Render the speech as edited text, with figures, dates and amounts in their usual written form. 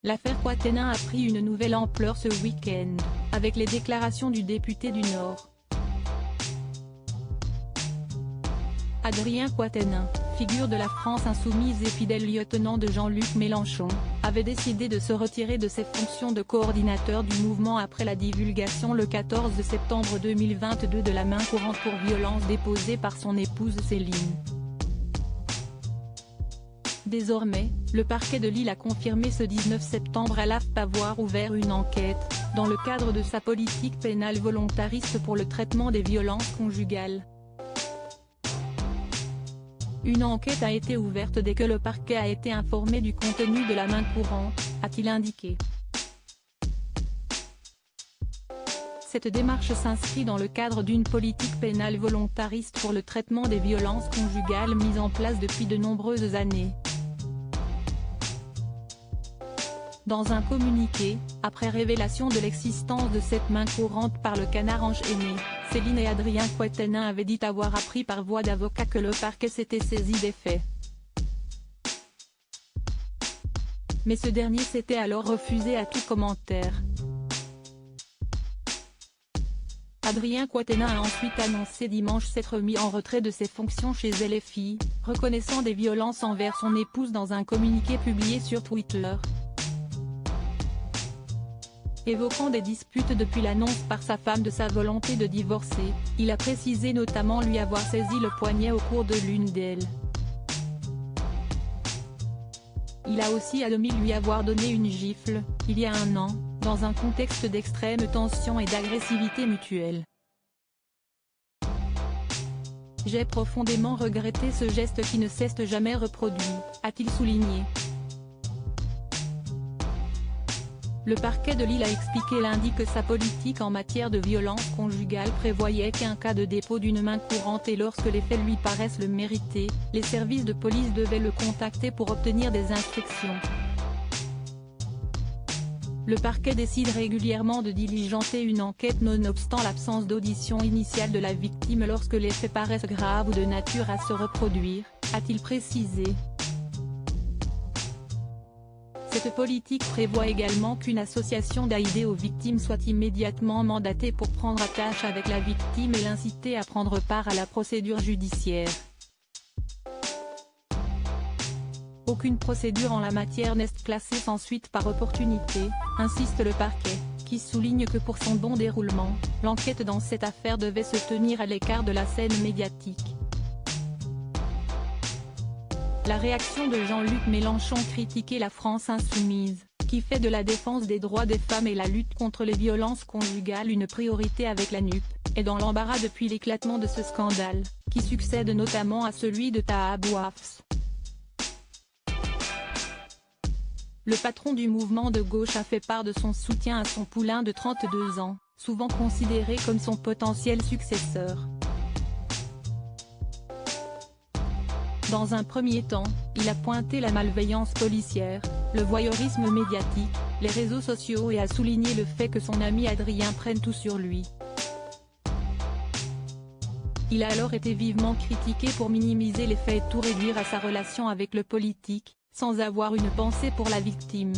L'affaire Quatennens a pris une nouvelle ampleur ce week-end, avec les déclarations du député du Nord. Adrien Quatennens, figure de la France insoumise et fidèle lieutenant de Jean-Luc Mélenchon, avait décidé de se retirer de ses fonctions de coordinateur du mouvement après la divulgation le 14 septembre 2022 de la main courante pour violence déposée par son épouse Céline. Désormais, le parquet de Lille a confirmé ce 19 septembre à l'AFP avoir ouvert une enquête, dans le cadre de sa politique pénale volontariste pour le traitement des violences conjugales. Une enquête a été ouverte dès que le parquet a été informé du contenu de la main courante, a-t-il indiqué. Cette démarche s'inscrit dans le cadre d'une politique pénale volontariste pour le traitement des violences conjugales mise en place depuis de nombreuses années. Dans un communiqué, après révélation de l'existence de cette main courante par le Canard enchaîné, Céline et Adrien Quatennens avaient dit avoir appris par voie d'avocat que le parquet s'était saisi des faits. Mais ce dernier s'était alors refusé à tout commentaire. Adrien Quatennens a ensuite annoncé dimanche s'être mis en retrait de ses fonctions chez LFI, reconnaissant des violences envers son épouse dans un communiqué publié sur Twitter. Évoquant des disputes depuis l'annonce par sa femme de sa volonté de divorcer, il a précisé notamment lui avoir saisi le poignet au cours de l'une d'elles. Il a aussi admis lui avoir donné une gifle, il y a un an, dans un contexte d'extrême tension et d'agressivité mutuelle. J'ai profondément regretté ce geste qui ne s'est jamais reproduit, a-t-il souligné. Le parquet de Lille a expliqué lundi que sa politique en matière de violence conjugale prévoyait qu'en cas de dépôt d'une main courante et lorsque les faits lui paraissent le mériter, les services de police devaient le contacter pour obtenir des instructions. Le parquet décide régulièrement de diligenter une enquête nonobstant l'absence d'audition initiale de la victime lorsque les faits paraissent graves ou de nature à se reproduire, a-t-il précisé. Cette politique prévoit également qu'une association d'aide aux victimes soit immédiatement mandatée pour prendre attache avec la victime et l'inciter à prendre part à la procédure judiciaire. Aucune procédure en la matière n'est classée sans suite par opportunité, insiste le parquet, qui souligne que pour son bon déroulement, l'enquête dans cette affaire devait se tenir à l'écart de la scène médiatique. La réaction de Jean-Luc Mélenchon critiquait la France insoumise, qui fait de la défense des droits des femmes et la lutte contre les violences conjugales une priorité avec la NUP, est dans l'embarras depuis l'éclatement de ce scandale, qui succède notamment à celui de Taha Bouafs. Le patron du mouvement de gauche a fait part de son soutien à son poulain de 32 ans, souvent considéré comme son potentiel successeur. Dans un premier temps, il a pointé la malveillance policière, le voyeurisme médiatique, les réseaux sociaux et a souligné le fait que son ami Adrien prenne tout sur lui. Il a alors été vivement critiqué pour minimiser les faits et tout réduire à sa relation avec le politique, sans avoir une pensée pour la victime.